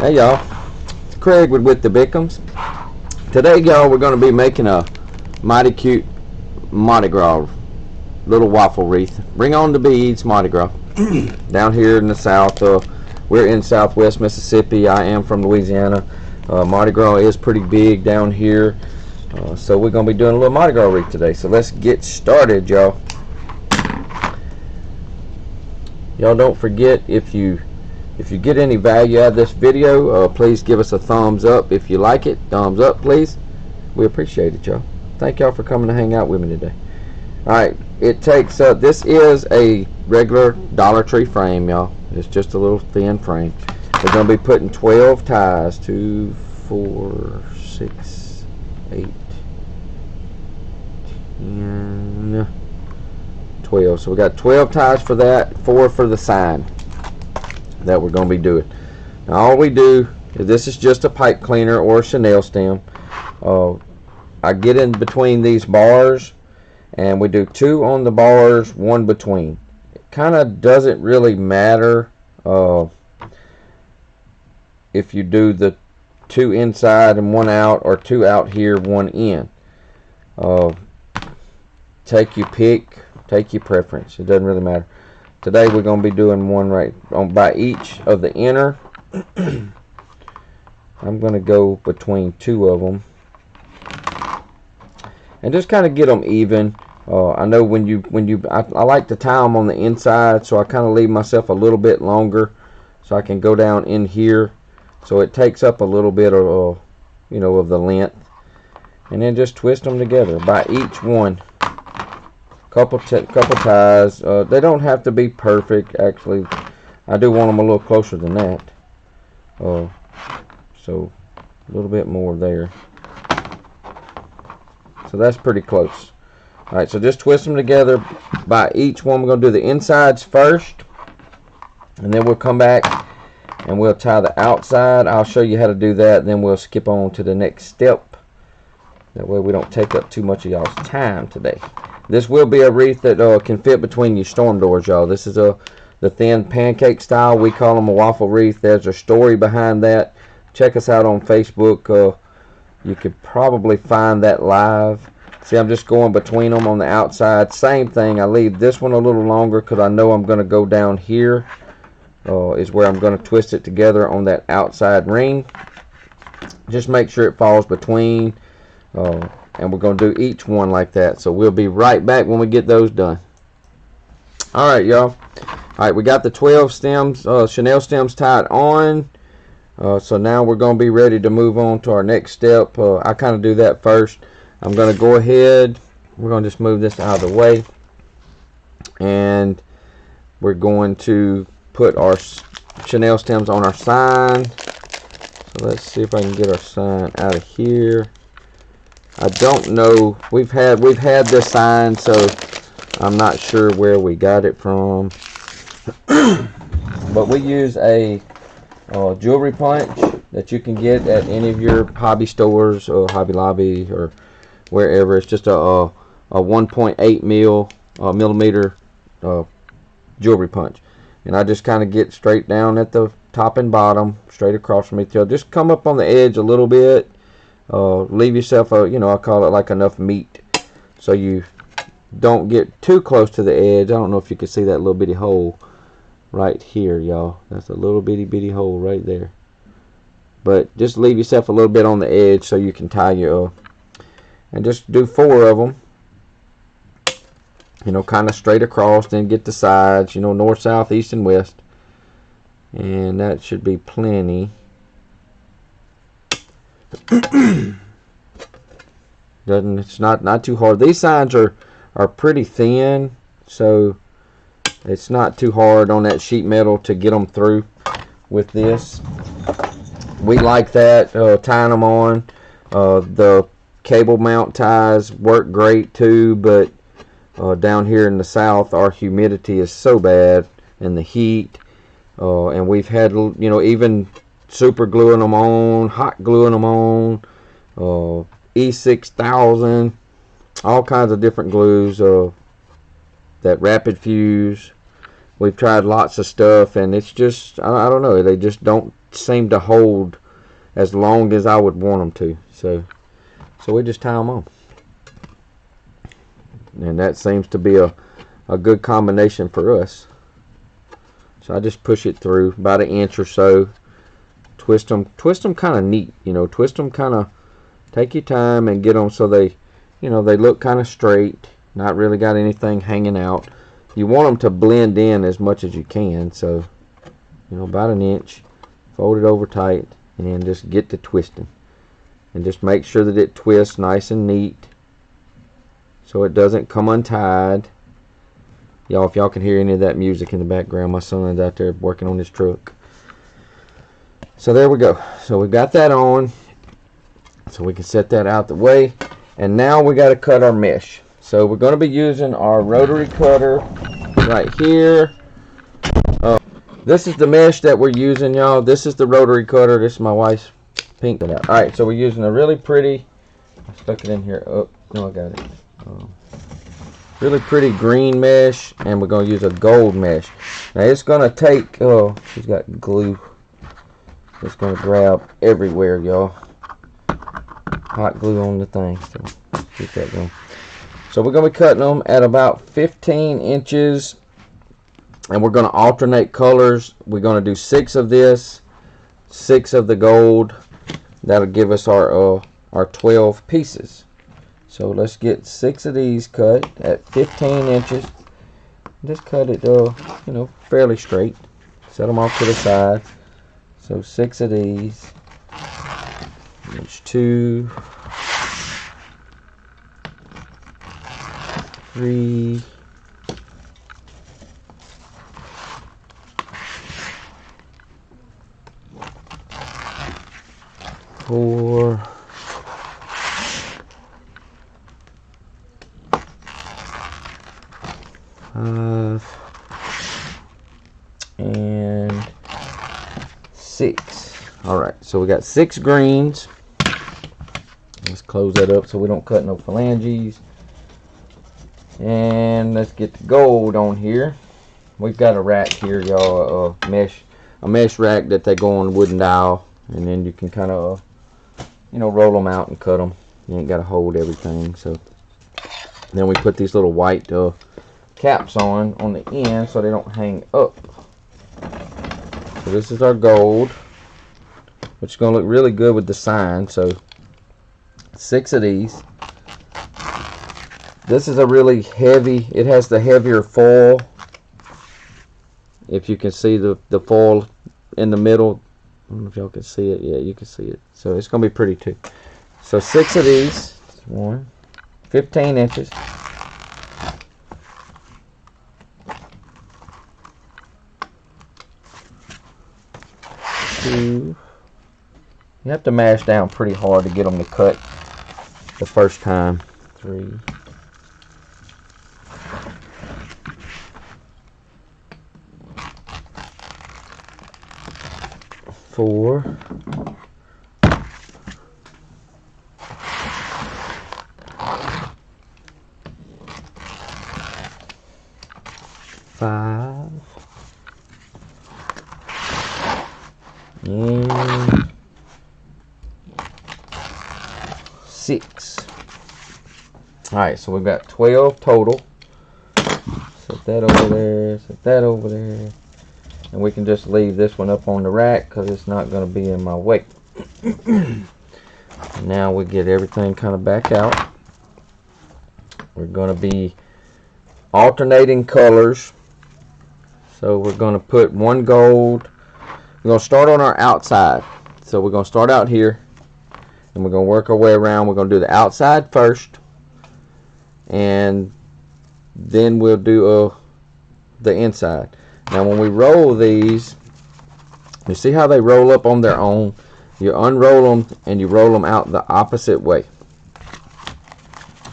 Hey y'all, it's Craig with the Bickums. Today y'all, we're going to be making a mighty cute Mardi Gras little waffle wreath. Bring on the beads, Mardi Gras. Down here in the south, we're in southwest Mississippi. I am from Louisiana. Mardi Gras is pretty big down here, so we're going to be doing a little Mardi Gras wreath today. So let's get started, y'all. Y'all don't forget, if you get any value out of this video, please give us a thumbs up. If you like it, thumbs up please. We appreciate it, y'all. Thank y'all for coming to hang out with me today. Alright, it takes this is a regular Dollar Tree frame, y'all. It's just a little thin frame. We're going to be putting 12 ties. 2, 4, 6, 8, 10, 12. So we got 12 ties for that, 4 for the sign that we're going to be doing. Now all we do is, this is just a pipe cleaner or a chenille stem. I get in between these bars and we do 2 on the bars, 1 between. It kind of doesn't really matter if you do the 2 inside and 1 out, or 2 out here, 1 in. Take your pick, take your preference. It doesn't really matter. Today we're going to be doing 1 right on by each of the inner. I'm going to go between 2 of them and just kind of get them even. I know I like to tie them on the inside, so I kind of leave myself a little bit longer so I can go down in here, so it takes up a little bit of of the length, and then just twist them together by each one. Couple ties. They don't have to be perfect. Actually, I do want them a little closer than that. So a little bit more there. So that's pretty close. All right. So just twist them together by each one. We're gonna do the insides first, and then we'll come back and we'll tie the outside. I'll show you how to do that. Then we'll skip on to the next step. That way we don't take up too much of y'all's time today. This will be a wreath that can fit between your storm doors, y'all. This is the thin pancake style. We call them a waffle wreath. There's a story behind that. Check us out on Facebook. You could probably find that live. See, I'm just going between them on the outside. Same thing. I leave this one a little longer because I know I'm going to go down here. Is where I'm going to twist it together on that outside ring. Just make sure it falls between. And we're going to do each one like that. So we'll be right back when we get those done. Alright, y'all. Alright, we got the 12 stems, chenille stems tied on. So now we're going to be ready to move on to our next step. I kind of do that first. I'm going to go ahead. We're going to just move this out of the way. And we're going to put our chenille stems on our sign. So let's see if I can get our sign out of here. I don't know. We've had this sign, so I'm not sure where we got it from. But we use a jewelry punch that you can get at any of your hobby stores or Hobby Lobby or wherever. It's just a 1.8 millimeter jewelry punch, and I just kind of get straight down at the top and bottom, straight across from each other. Just come up on the edge a little bit. Leave yourself a, I call it like enough meat, so you don't get too close to the edge. I don't know if you can see that little bitty hole right here, y'all. That's a little bitty hole right there. But just leave yourself a little bit on the edge so you can tie your and just do 4 of them. Kind of straight across, then get the sides, north, south, east, and west. And that should be plenty. It's not too hard. These signs are pretty thin, so it's not too hard on that sheet metal to get them through with this. We like that, tying them on. The cable mount ties work great too, but down here in the south our humidity is so bad and the heat, and we've had even super gluing them on, hot gluing them on, E6000, all kinds of different glues that rapid fuse. we've tried lots of stuff, and it's just, I don't know, they just don't seem to hold as long as I would want them to. So we just tie them on, and that seems to be a good combination for us. So I just push it through about 1 inch or so. Twist them kind of neat, you know. Twist them kind of, take your time and get them so they, you know, they look kind of straight, not really got anything hanging out. You want them to blend in as much as you can. So, you know, about 1 inch, fold it over tight, and then just get to twisting, and just make sure that it twists nice and neat so it doesn't come untied. Y'all, if y'all can hear any of that music in the background, my son is out there working on his truck. So there we go. So we got that on, so we can set that out the way. And now we got to cut our mesh. So we're going to be using our rotary cutter right here. This is the mesh that we're using, y'all. This is the rotary cutter. This is my wife's pink. Alright, so we're using a really pretty, I stuck it in here. Oh, no, I got it. Really pretty green mesh, and we're going to use a gold mesh. Now it's going to take, oh, she's got glue. It's going to grab everywhere, y'all. Hot glue on the thing, so keep that going. So we're going to be cutting them at about 15 inches, and we're going to alternate colors. We're going to do 6 of this, 6 of the gold. That'll give us our 12 pieces. So let's get 6 of these cut at 15 inches. Just cut it, you know, fairly straight. Set them off to the side. So 6 of these. There's 2, 3, 4, 5, and 6. Alright, so we got 6 greens. Let's close that up so we don't cut no phalanges. And let's get the gold on here. We've got a rack here, y'all, a mesh rack that they go on the wooden dowel, and then you can kind of, you know, roll them out and cut them. You ain't got to hold everything. So then we put these little white caps on the end so they don't hang up. So this is our gold, which is going to look really good with the sign. So 6 of these. This is a really heavy, it has the heavier foil. If you can see the foil in the middle. I don't know if y'all can see it. Yeah, you can see it. So it's going to be pretty too. So 6 of these. 1, 15 inches. 2. You have to mash down pretty hard to get them to cut the first time. 3. 4. 5. And 6. Alright, so we've got 12 total. Set that over there, set that over there. And we can just leave this one up on the rack because it's not going to be in my way. Now we get everything kind of back out. We're going to be alternating colors. So we're going to put 1 gold. We're going to start on our outside. So we're going to start out here, and we're going to work our way around. We're going to do the outside first, and then we'll do the inside. Now when we roll these, you see how they roll up on their own? You unroll them and you roll them out the opposite way.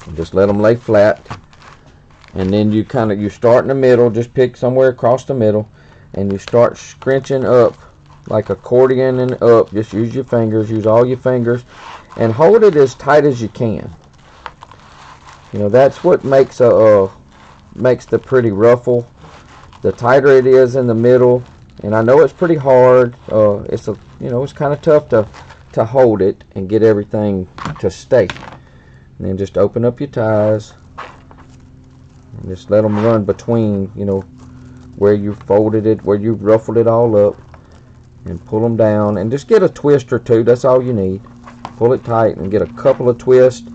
And just let them lay flat. And then you start in the middle, just pick somewhere across the middle, and you start scrunching up like accordion and up. Just use your fingers, use all your fingers, and hold it as tight as you can. You know, that's what makes the pretty ruffle. the tighter it is in the middle, and I know it's pretty hard. It's it's kind of tough to hold it and get everything to stay. And then just open up your ties and just let them run between, where you folded it, where you ruffled it all up, and pull them down, and just get a twist or two. That's all you need. Pull it tight and get a couple of twists.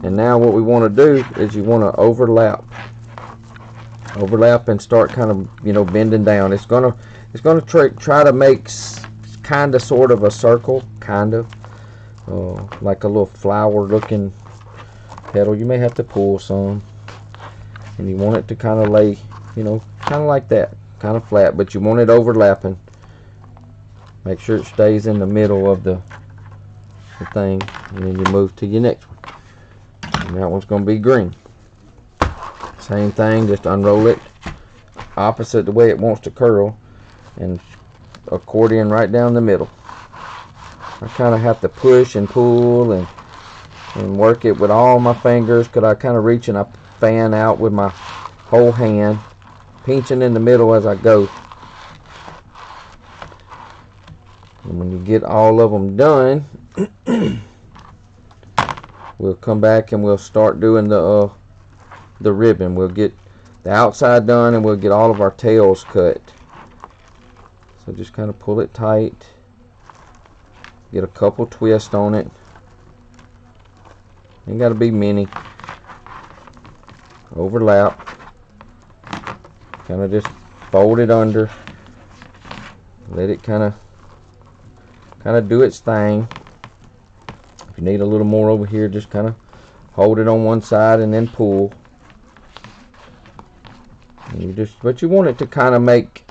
And now what we want to do is you want to overlap and start kind of bending down. It's gonna try to make kind of sort of a circle, kind of like a little flower looking petal. You may have to pull some, and you want it to kind of lay, kind of like that, kind of flat, but you want it overlapping. Make sure it stays in the middle of the thing, and then you move to your next one. And that one's going to be green. Same thing, just unroll it opposite the way it wants to curl, and accordion right down the middle. I kind of have to push and pull and work it with all my fingers, because I kind of reach and I fan out with my whole hand, pinching in the middle as I go. And when you get all of them done, we'll come back and we'll start doing the ribbon. We'll get the outside done, and we'll get all of our tails cut. So just kind of pull it tight, get a couple twists on it. Ain't got to be many. Overlap, kind of just fold it under, let it kind of do its thing. If you need a little more over here, just kind of hold it on one side and then pull. And but you want it to kind of make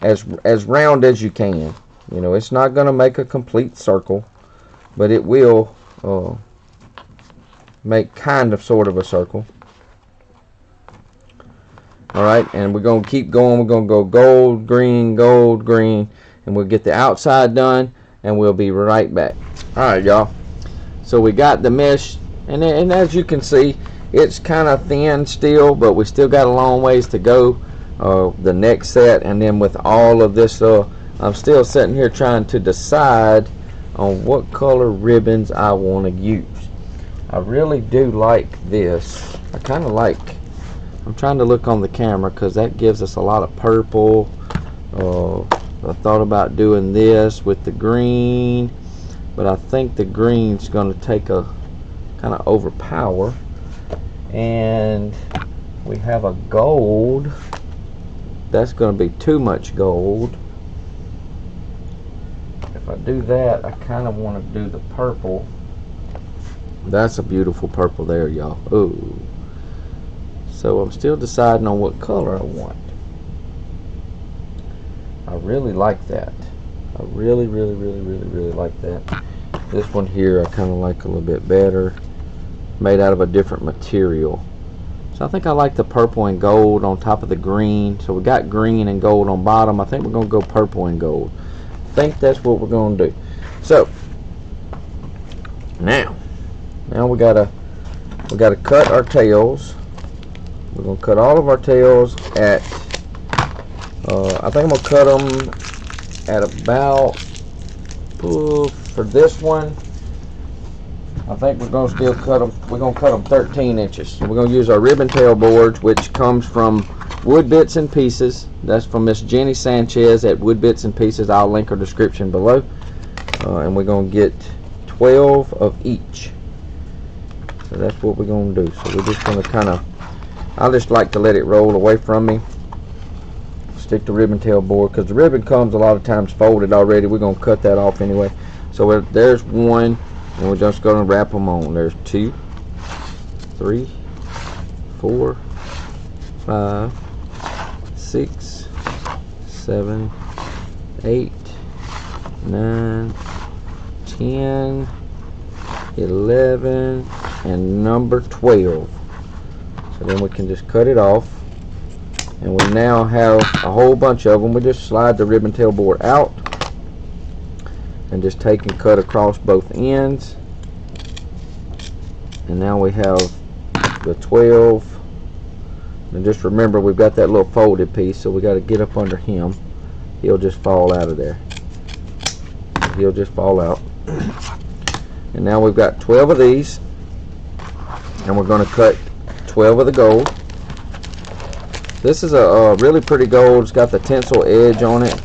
as round as you can. It's not going to make a complete circle, but it will make kind of sort of a circle. Alright, and we're going to keep going. We're going to go gold, green, and we'll get the outside done, and we'll be right back. Alright, y'all. So we got the mesh, and as you can see, it's kind of thin still, but we still got a long ways to go. The next set, and then with all of this, I'm still sitting here trying to decide on what color ribbons I want to use. I really do like this. I kind of like, I'm trying to look on the camera because that gives us a lot of purple. I thought about doing this with the green, but I think the green's going to take a kind of overpower. And we have a gold. That's going to be too much gold. If I do that, I kind of want to do the purple. That's a beautiful purple there, y'all. Ooh. So I'm still deciding on what color I want. I really like that. I really like that. This one here I kind of like a little bit better. Made out of a different material. So I think I like the purple and gold on top of the green. So we got green and gold on bottom. I think we're going to go purple and gold. I think that's what we're going to do. So now we gotta cut our tails. We're gonna cut all of our tails at I think I'm gonna cut them at about for this one. I think we're gonna still cut them. We're gonna cut them 13 inches. So we're gonna use our ribbon tail boards, which comes from Wood Bits and Pieces. That's from Miss Jenny Sanchez at Wood Bits and Pieces. I'll link her description below. And we're gonna get 12 of each. So that's what we're going to do. So we're just going to kind of, I just like to let it roll away from me. Stick the ribbon tail board, because the ribbon comes a lot of times folded already. We're going to cut that off anyway. So there's one, and we're just going to wrap them on. There's 2, 3, 4, 5, 6, 7, 8, 9, 10, 11, and number 12. So then we can just cut it off, and we now have a whole bunch of them. We just slide the ribbon tail board out and just take and cut across both ends, and now we have the 12 And just remember, we've got that little folded piece, so we got to get up under him. He'll just fall out of there. He'll just fall out. And now we've got 12 of these, and we're going to cut 12 of the gold. This is a really pretty gold. It's got the tinsel edge on it.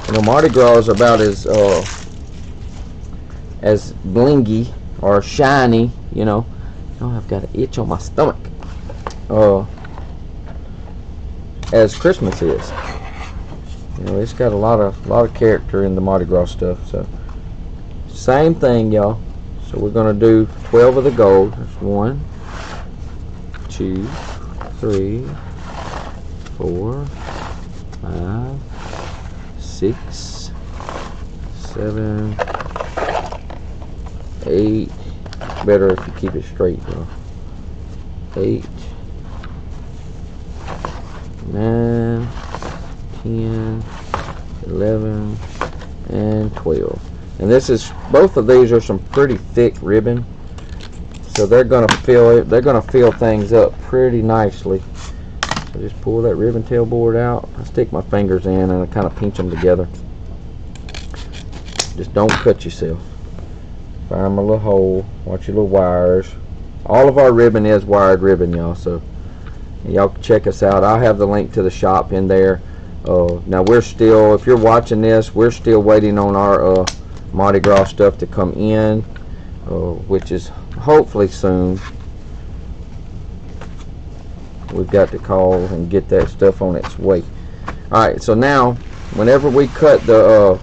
You know, Mardi Gras is about as blingy or shiny, you know. Oh, I've got an itch on my stomach. As Christmas is. You know, it's got a lot of character in the Mardi Gras stuff. So same thing, y'all. So we're gonna do 12 of the gold. That's 1, 2, 3, 4, 5, 6, 7, 8. Better if you keep it straight, y'all. 8, 9, 10, 11, and 12. And this is, both of these are some pretty thick ribbon, so they're gonna fill it. They're gonna fill things up pretty nicely. So just pull that ribbon tail board out. I stick my fingers in and I kind of pinch them together. Just don't cut yourself. Find my little hole. Watch your little wires. All of our ribbon is wired ribbon, y'all. So y'all can check us out. I'll have the link to the shop in there. Now we're still, if you're watching this, we're still waiting on our Mardi Gras stuff to come in, which is hopefully soon. We've got to call and get that stuff on its way. Alright, so now whenever we cut the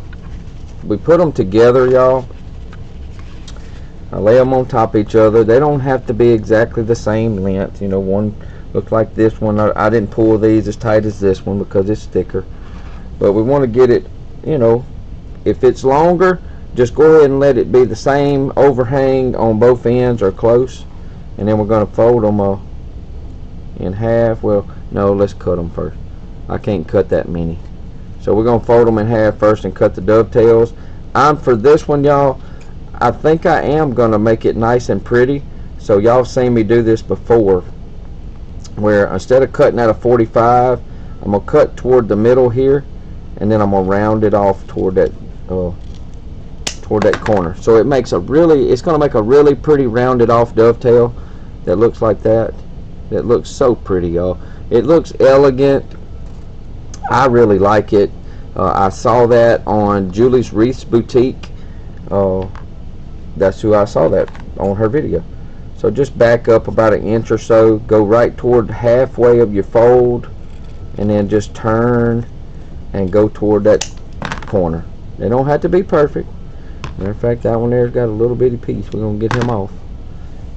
we put them together, y'all, I lay them on top of each other. They don't have to be exactly the same length. You know, one looks like this one. I didn't pull these as tight as this one because it's thicker, but we want to get it, you know, if it's longer, just go ahead and let it be the same overhang on both ends or close, and then we're going to fold them in half. Well, no, let's cut them first. I can't cut that many, so we're going to fold them in half first and cut the dovetails. For this one, y'all, I think I am going to make it nice and pretty. So y'all seen me do this before, where instead of cutting at a 45, I'm going to cut toward the middle here, and then I'm going to round it off toward that corner. So it makes a really, it's going to make a really pretty rounded off dovetail that looks like that. That looks so pretty, y'all. It looks elegant. I really like it. I saw that on Julie's Wreaths Boutique. That's who I saw that on her video. So just back up about an inch or so, go right toward halfway of your fold, and then just turn and go toward that corner. They don't have to be perfect. Matter of fact, that one there's got a little bitty piece. We're going to get him off.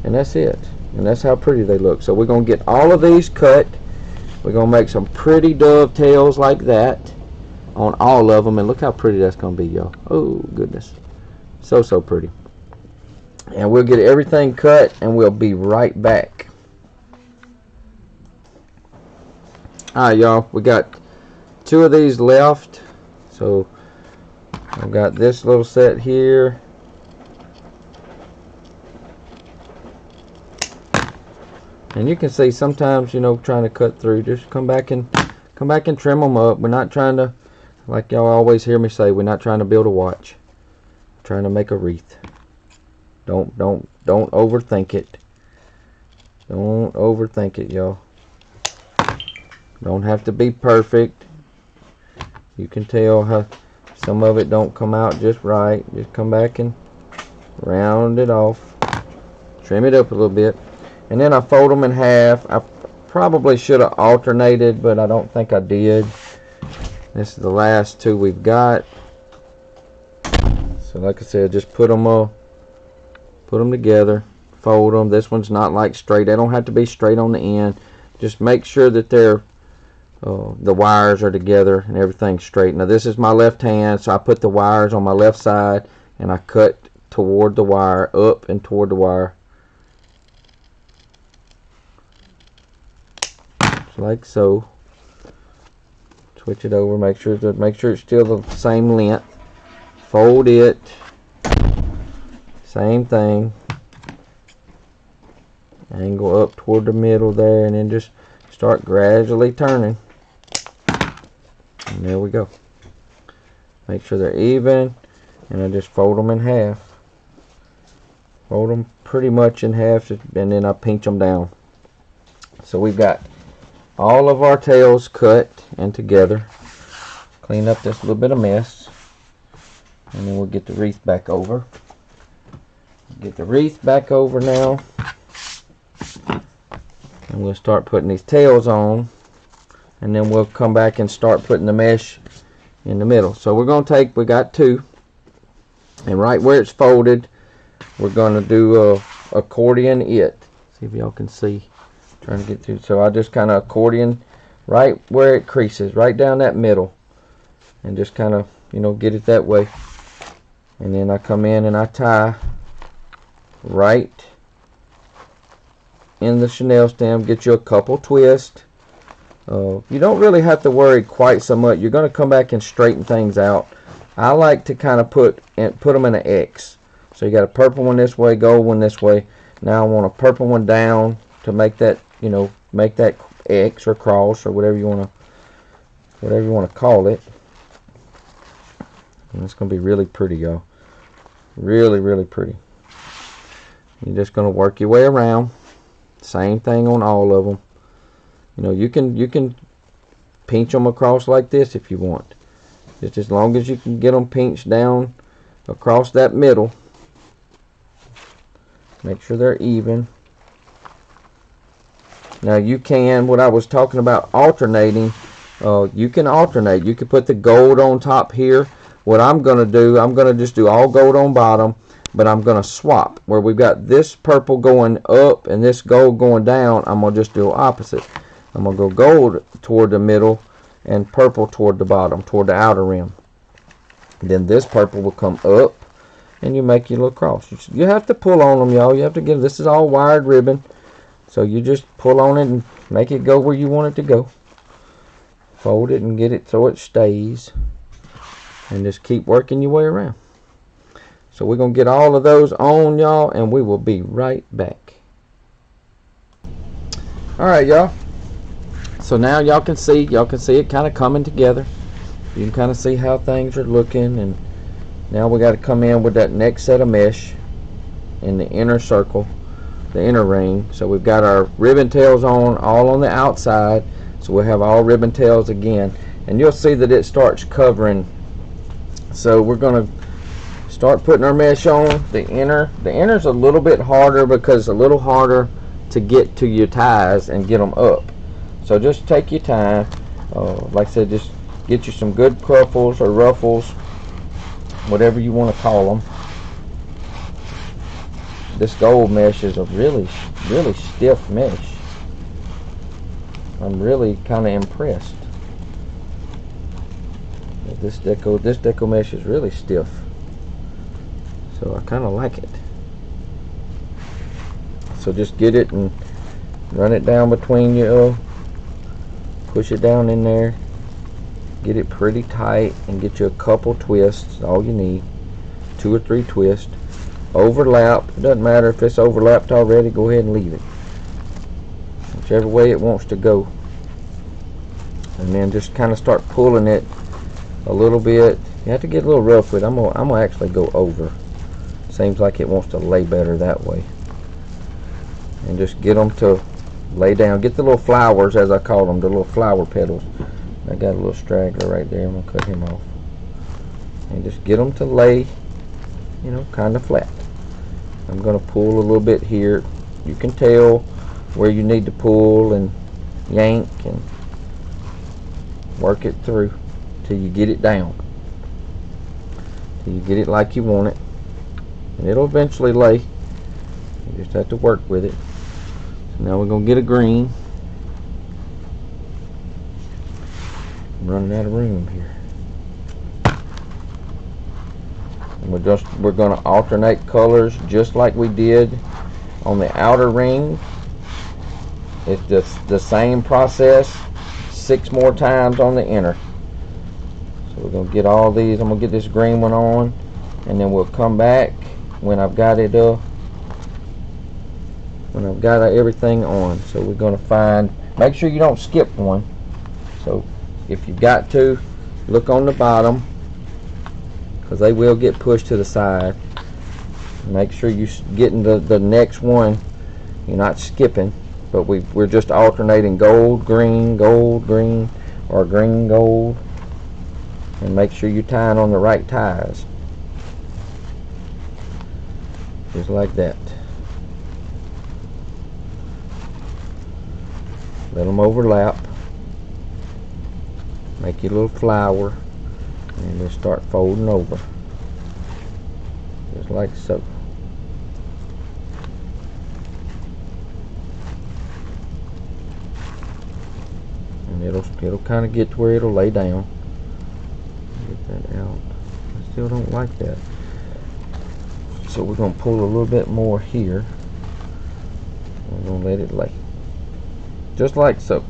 And that's it. And that's how pretty they look. So we're going to get all of these cut. We're going to make some pretty dovetails like that on all of them. And look how pretty that's going to be, y'all. Oh, goodness. So, so pretty. And we'll get everything cut and we'll be right back. Alright, y'all. We got 2 of these left. So I've got this little set here. And you can see sometimes, you know, trying to cut through, just come back and trim them up. We're not trying to, like y'all always hear me say, we're not trying to build a watch. We're trying to make a wreath. Don't overthink it. Don't overthink it, y'all. Don't have to be perfect. You can tell how some of it don't come out just right. Just come back and round it off. Trim it up a little bit. And then I fold them in half. I probably should have alternated, but I don't think I did. This is the last 2 we've got. So like I said, just put them together, fold them. This one's not like straight. They don't have to be straight on the end. Just make sure that they're the wires are together and everything's straight. Now this is my left hand, so I put the wires on my left side and I cut toward the wire, up and toward the wire. Just like so. Switch it over, make sure it's still the same length. Fold it. Same thing. Angle up toward the middle there, and then just start gradually turning. And there we go. Make sure they're even, and I just fold them in half. Fold them pretty much in half, and then I pinch them down. So we've got all of our tails cut and together. Clean up this little bit of mess, and then we'll get the wreath back over. Get the wreath back over now, and we'll start putting these tails on, and then we'll come back and start putting the mesh in the middle. So we're going to take, we got two, and right where it's folded, we're going to do a accordion it. See if y'all can see. Trying to get through. So I just kind of accordion right where it creases, right down that middle, and just kind of, you know, get it that way. And then I come in and I tie right in the chenille stem. Get you a couple twists. You don't really have to worry quite so much. You're going to come back and straighten things out. I like to kind of put them in an X. So you got a purple one this way, gold one this way. Now I want a purple one down to make that, you know, make that X or cross or whatever you want to call it. And it's going to be really pretty, y'all. Really, really pretty. You're just going to work your way around. Same thing on all of them. You know, you can pinch them across like this if you want. Just as long as you can get them pinched down across that middle. Make sure they're even. Now you can, what I was talking about alternating, you can alternate. You can put the gold on top here. What I'm going to do, I'm going to just do all gold on bottom, but I'm going to swap. Where we've got this purple going up and this gold going down, I'm going to just do opposite. I'm going to go gold toward the middle and purple toward the bottom, toward the outer rim. Then this purple will come up and you make your little cross. You have to pull on them, y'all. You have to get, this is all wired ribbon. So you just pull on it and make it go where you want it to go. Fold it and get it so it stays. And just keep working your way around. So we're going to get all of those on, y'all, and we will be right back. Alright, y'all. So now y'all can see it kind of coming together. You can kind of see how things are looking. And now we got to come in with that next set of mesh in the inner circle. The inner ring. So we've got our ribbon tails on, all on the outside. So we'll have all ribbon tails again, and you'll see that it starts covering. So we're going to start putting our mesh on the inner. The inner's a little bit harder because it's a little harder to get to your ties and get them up. So just take your time. Like I said, just get you some good cruffles or ruffles, whatever you want to call them. This gold mesh is a really, really stiff mesh. I'm really kind of impressed. This deco mesh is really stiff. So I kind of like it. So just get it and run it down between you. Push it down in there. Get it pretty tight and get you a couple twists. All you need. 2 or 3 twists. Overlap. It doesn't matter if it's overlapped already. Go ahead and leave it. Whichever way it wants to go. And then just kind of start pulling it a little bit. You have to get a little rough with it. I'm gonna actually go over. Seems like it wants to lay better that way. And just get them to lay down. Get the little flowers, as I call them, the little flower petals. I got a little straggler right there. I'm gonna cut him off. And just get them to lay, you know, kind of flat. I'm going to pull a little bit here. You can tell where you need to pull and yank and work it through till you get it down. Till you get it like you want it. And it'll eventually lay. You just have to work with it. So now we're going to get a green. I'm running out of room here. We're going to alternate colors just like we did on the outer ring. It's just the same process 6 more times on the inner. So we're going to get all these. I'm going to get this green one on, and then we'll come back when I've got it everything on. So we're going to find Make sure you don't skip one. So if you've got to, look on the bottom, because they will get pushed to the side. Make sure you're getting the next one. You're not skipping, but we're just alternating gold, green, or green, gold. And make sure you're tying on the right ties. Just like that. Let them overlap. Make your little flower. And just start folding over. Just like so. And it'll kind of get to where it'll lay down. Get that out. I still don't like that. So we're going to pull a little bit more here. We're going to let it lay. Just like so.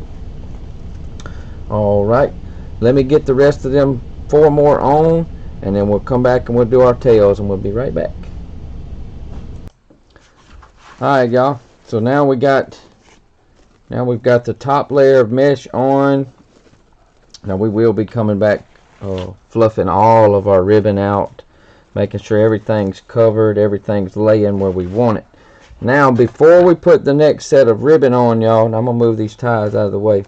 Alright. Let me get the rest of them 4 more on, and then we'll come back and we'll do our tails, and we'll be right back. Alright, y'all. So now we've got the top layer of mesh on. Now we will be coming back fluffing all of our ribbon out, making sure everything's covered, everything's laying where we want it. Now before we put the next set of ribbon on, y'all, and I'm going to move these ties out of the way,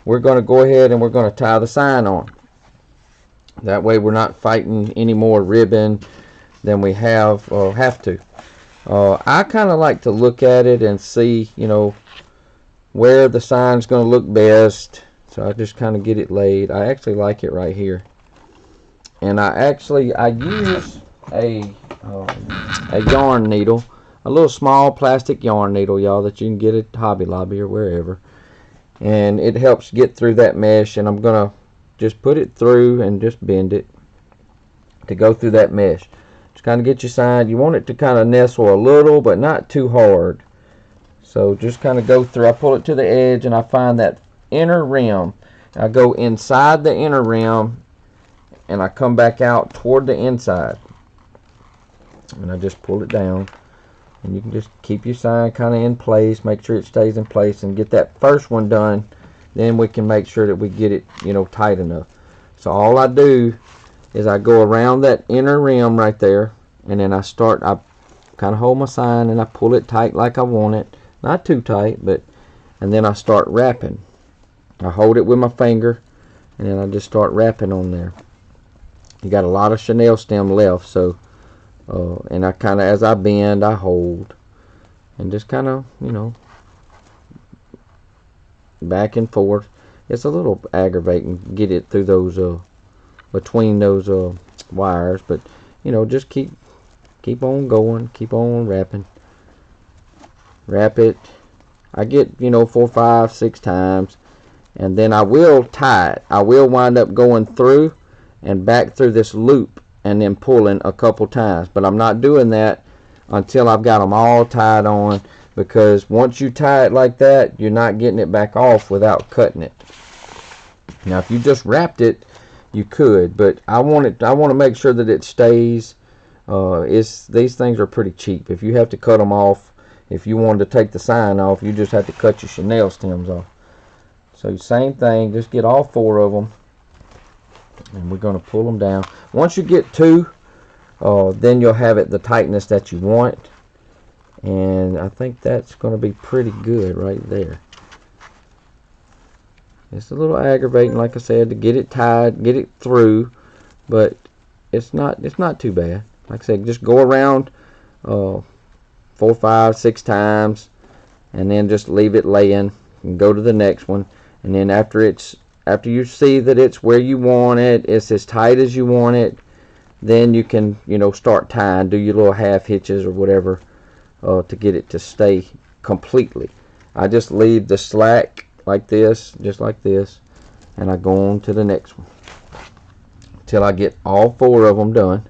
we're going to go ahead and we're going to tie the sign on. That way we're not fighting any more ribbon than we have to. I kind of like to look at it and see, you know, where the sign's going to look best. So I just kind of get it laid. I actually like it right here. And I use a yarn needle, a little small plastic yarn needle, y'all, that you can get at Hobby Lobby or wherever. And it helps get through that mesh, and I'm going to just put it through and just bend it to go through that mesh. Just kind of get your sign. You want it to kind of nestle a little, but not too hard. So just kind of go through. I pull it to the edge, and I find that inner rim. I go inside the inner rim, and I come back out toward the inside. And I just pull it down. And you can just keep your sign kind of in place. Make sure it stays in place, and get that first one done. Then we can make sure that we get it, you know, tight enough. So all I do is I go around that inner rim right there, and then I kind of hold my sign and I pull it tight like I want it. Not too tight, and then I start wrapping. I hold it with my finger, and then I just start wrapping on there. You got a lot of chenille stem left, so and I kind of, as I bend, I hold, and just kind of, you know, back and forth. It's a little aggravating to get it through those between those wires, but you know, just keep on going, keep on wrapping. Wrap it. I get, you know, 4, 5, 6 times, and then I will tie it. I will wind up going through and back through this loop and then pulling a couple times, but I'm not doing that until I've got them all tied on. Because once you tie it like that, you're not getting it back off without cutting it. Now, if you just wrapped it, you could, but I want to make sure that it stays. These things are pretty cheap. If you have to cut them off, if you wanted to take the sign off, you just have to cut your chenille stems off. So same thing, just get all 4 of them, and we're going to pull them down. Once you get 2, then you'll have it the tightness that you want. And I think that's going to be pretty good right there. It's a little aggravating, like I said, to get it tied, get it through, but it's not too bad. Like I said, just go around 4, 5, 6 times, and then just leave it laying and go to the next one. And then after you see that it's where you want it, it's as tight as you want it, then you can, you know, start tying, do your little half hitches or whatever. To get it to stay completely. I just leave the slack like this, just like this, and I go on to the next one till I get all 4 of them done.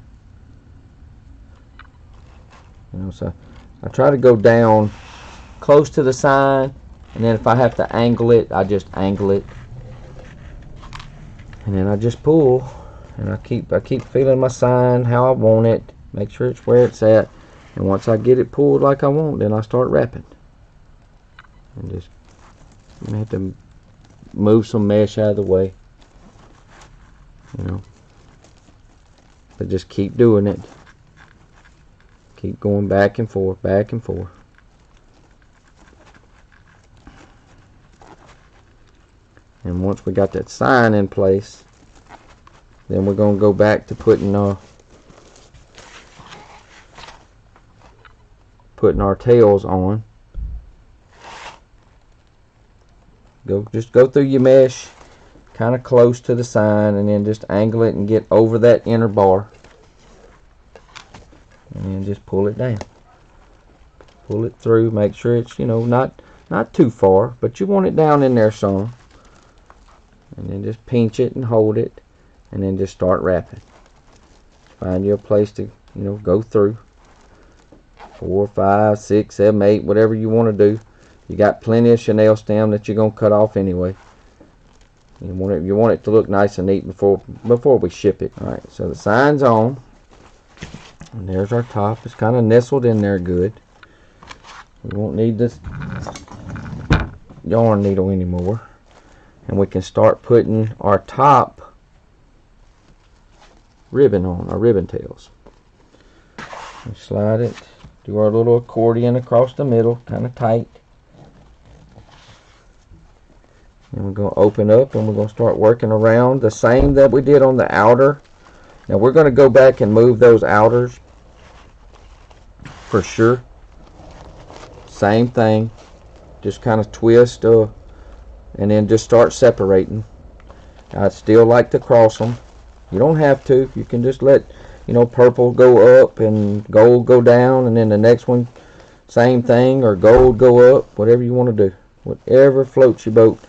You know, so I try to go down close to the sign, and then if I have to angle it, I just angle it, and then I just pull, and I keep feeling my sign how I want it, make sure it's where it's at. And once I get it pulled like I want, then I start wrapping. And just You have to move some mesh out of the way, you know, but just keep doing it. Keep going back and forth, back and forth. And once we got that sign in place, then we're going to go back to putting our tails on. Just go through your mesh kind of close to the sign, and then just angle it and get over that inner bar, and then just pull it down. Pull it through. Make sure it's, you know, not too far, but you want it down in there some. And then just pinch it and hold it, and then just start wrapping. Find you a place to, you know, go through. 4, 5, 6, 7, 8, whatever you want to do. You got plenty of chenille stem that you're gonna cut off anyway. You want it to look nice and neat before we ship it. All right, so the sign's on, and there's our top. It's kind of nestled in there good. We won't need this yarn needle anymore, and we can start putting our top ribbon on, our ribbon tails. We slide it, do our little accordion across the middle, kind of tight. And we're going to open up, and we're going to start working around the same that we did on the outer. Now we're going to go back and move those outers for sure. Same thing, just kind of twist and then just start separating. I still like to cross them. You don't have to. You can just let, you know, purple go up and gold go down, and then the next one same thing, or gold go up, whatever you want to do, whatever floats your boat.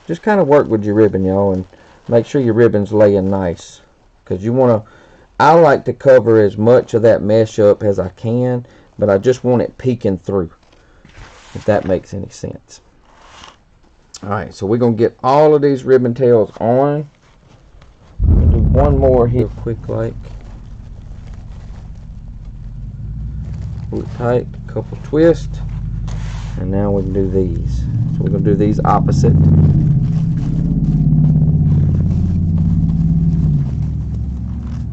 Just kind of work with your ribbon, y'all, and make sure your ribbon's laying nice, because you want to, I like to cover as much of that mesh up as I can, but I just want it peeking through, if that makes any sense. Alright, so we're going to get all of these ribbon tails on. We'll do one more here quick, like. Pull it tight, a couple twists, and now we can do these. So we're going to do these opposite.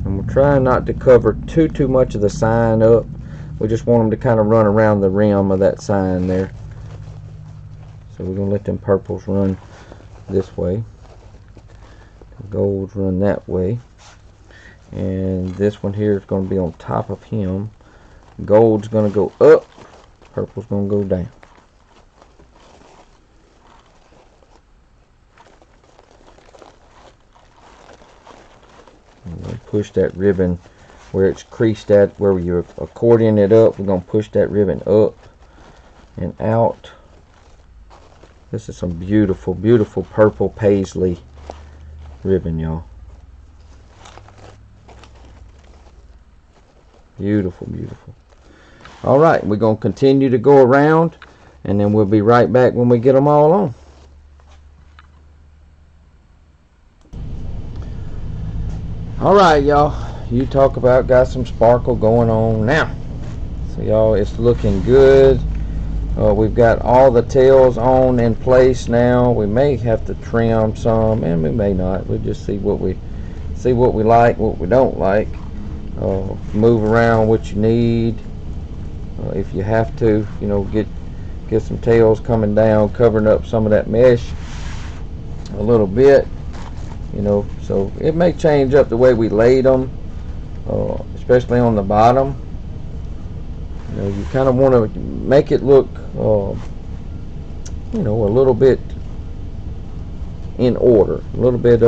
And we're trying not to cover too much of the sign up. We just want them to kind of run around the rim of that sign there. So we're going to let them purples run this way. The golds run that way. And this one here is going to be on top of him. Gold's going to go up. Purple's going to go down. And we'll push that ribbon where it's creased at, where you're accordion it up. We're going to push that ribbon up and out. This is some beautiful, beautiful purple paisley ribbon, y'all. Beautiful, beautiful. Alright, we're going to continue to go around, and then we'll be right back when we get them all on. Alright, y'all. You talk about got some sparkle going on now. So, y'all, it's looking good. We've got all the tails on in place now. We may have to trim some, and we may not. We'll just see what we like, what we don't like. Move around what you need. If you have to, you know, get some tails coming down, covering up some of that mesh a little bit, you know. So it may change up the way we laid them, especially on the bottom. You know, you kind of want to make it look, you know, a little bit in order, a little bit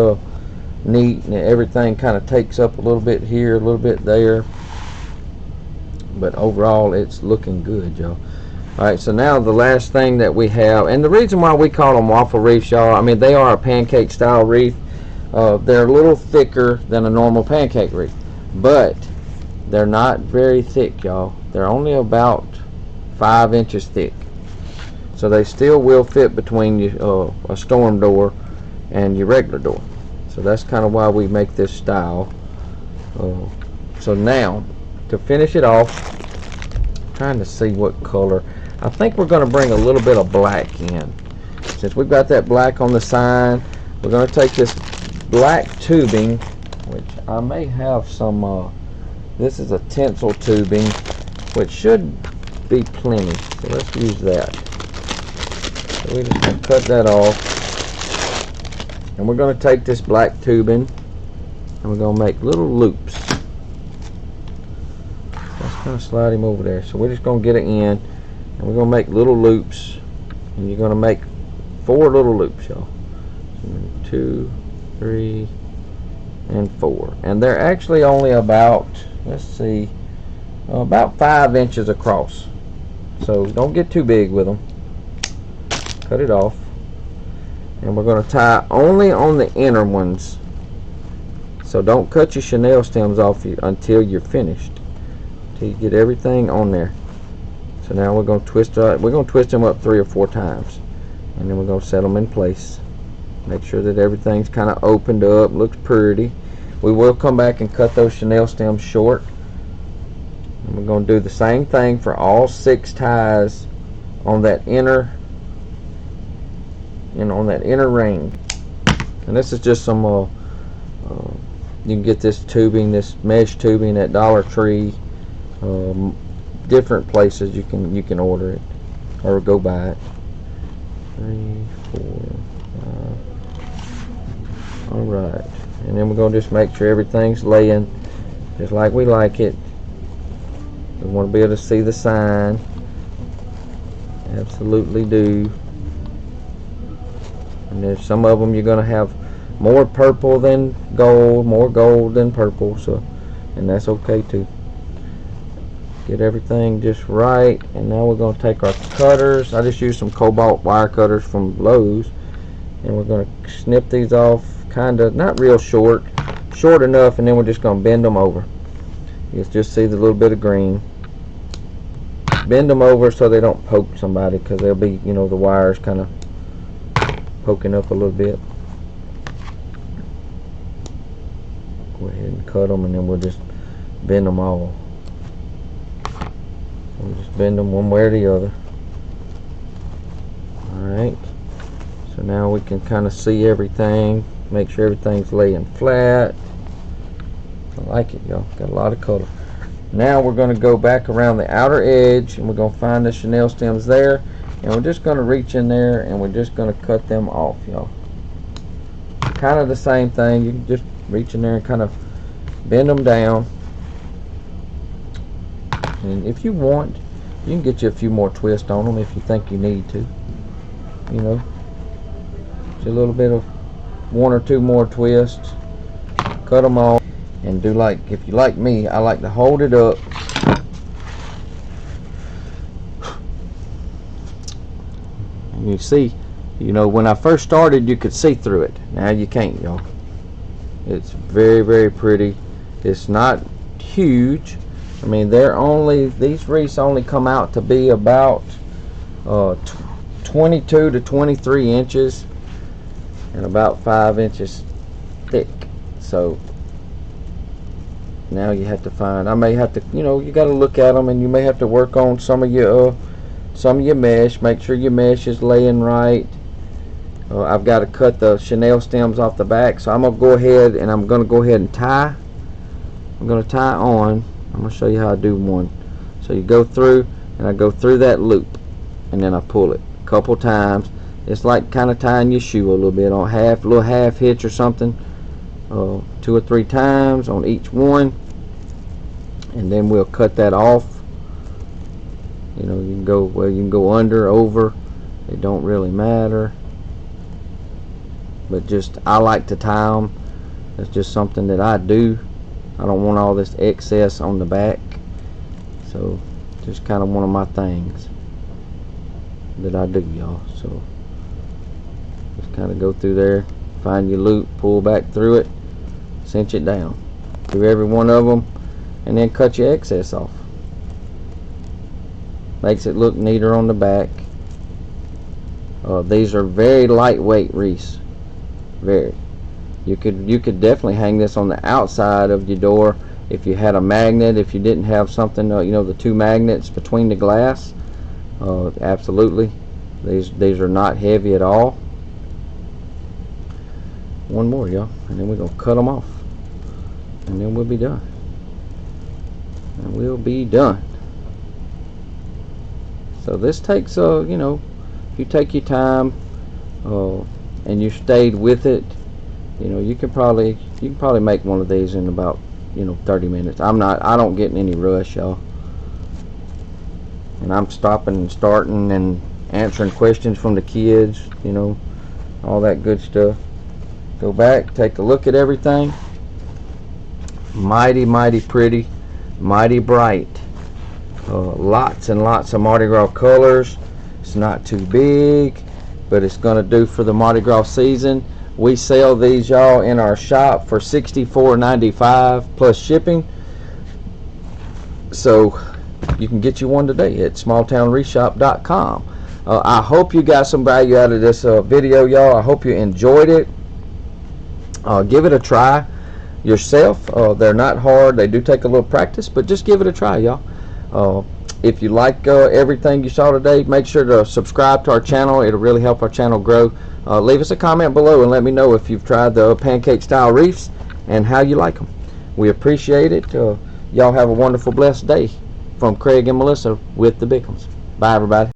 neat, and everything kind of takes up a little bit here, a little bit there. But overall, it's looking good, y'all. Alright, so now the last thing that we have, and the reason why we call them waffle wreaths, y'all, I mean, they are a pancake style wreath. They're a little thicker than a normal pancake wreath, but they're not very thick, y'all. They're only about 5 inches thick. So they still will fit between a storm door and your regular door. So that's kind of why we make this style. So now, to finish it off, I'm trying to see what color. I think we're going to bring a little bit of black in. since we've got that black on the sign, we're going to take this black tubing, which I may have some, this is a tinsel tubing, which should be plenty, so let's use that. So we're just going to cut that off, and we're going to take this black tubing and we're going to make little loops. Let's kind of slide him over there. So we're just going to get it in, and we're going to make little loops, and you're going to make 4 little loops, y'all. 2, 3, and 4, and they're actually only about, let's see, about 5 inches across, so don't get too big with them. Cut it off, and we're going to tie only on the inner ones, so don't cut your chenille stems off until you're finished, until you get everything on there. So now we're going to twist them up 3 or 4 times, and then we're going to set them in place. Make sure that everything's kind of opened up, looks pretty. We will come back and cut those chenille stems short. And we're going to do the same thing for all 6 ties on that inner, on that inner ring. And this is just some, you can get this tubing, this mesh tubing at Dollar Tree, different places you can order it or go buy it. 3, 4, 5. Alright, and then we're going to just make sure everything's laying just like we like it. We want to be able to see the sign. Absolutely do. And there's some of them you're going to have more purple than gold, more gold than purple, so, and that's okay too. Get everything just right, and now we're going to take our cutters. I just used some cobalt wire cutters from Lowe's, and we're going to snip these off, kind of not real short enough, and then we're just going to bend them over. You just see the little bit of green. Bend them over so they don't poke somebody, because they'll be, the wires kind of poking up a little bit. Go ahead and cut them, and then we'll just bend them all. We'll just bend them one way or the other. Alright, so now we can kind of see everything, make sure everything's laying flat. I like it, y'all. Got a lot of color. Now we're going to go back around the outer edge, and we're going to find the chenille stems there, and we're just going to reach in there, and we're just going to cut them off, y'all. Kind of the same thing. You can just reach in there and kind of bend them down. And if you want, you can get you a few more twists on them if you think you need to. Just a little bit of 1 or 2 more twists. Cut them off, and do like, if you like me, I like to hold it up. And you see, when I first started, you could see through it. Now you can't, y'all. It's very, very pretty. It's not huge. I mean, these wreaths only come out to be about 22 to 23 inches and about 5 inches thick. So now you have to find, I may have to, you got to look at them, and you may have to work on some of your mesh. Make sure your mesh is laying right. I've got to cut the chenille stems off the back, so I'm going to go ahead and tie. I'm going to tie on. I'm going to show you how I do one. So you go through, and I go through that loop, and then I pull it a couple times. It's like kind of tying your shoe a little bit on little half hitch or something. 2 or 3 times on each one, and then we'll cut that off. You can go under, over. It don't really matter. But I like to tie them. That's just something that I do. I don't want all this excess on the back, so just kind of one of my things that I do, y'all. So just kind of go through there, find your loop, pull back through it, cinch it down through every one of them, and then cut your excess off. Makes it look neater on the back. These are very lightweight wreaths. Very. You could definitely hang this on the outside of your door if you had a magnet. If you didn't have something, the 2 magnets between the glass, absolutely. These are not heavy at all. One more, y'all, and then we're gonna cut them off, and then we'll be done. And we'll be done. So this takes you know, if you take your time and you stayed with it, you know, you can probably make one of these in about, you know, 30 minutes. I don't get in any rush, y'all. And I'm stopping and starting and answering questions from the kids, you know, all that good stuff. Go back, take a look at everything. Mighty, mighty pretty, mighty bright. Lots and lots of Mardi Gras colors. It's not too big, but it's gonna do for the Mardi Gras season. We sell these, y'all, in our shop for $64.95 plus shipping. So you can get you one today at smalltownwreathshop.com. I hope you got some value out of this video, y'all. I hope you enjoyed it. Give it a try yourself. They're not hard. They do take a little practice, but just give it a try, y'all. If you like everything you saw today, make sure to subscribe to our channel. It'll really help our channel grow. Leave us a comment below and let me know if you've tried the pancake style wreaths and how you like them. We appreciate it. Y'all have a wonderful, blessed day. From Craig and Melissa with the Bickhams. Bye, everybody.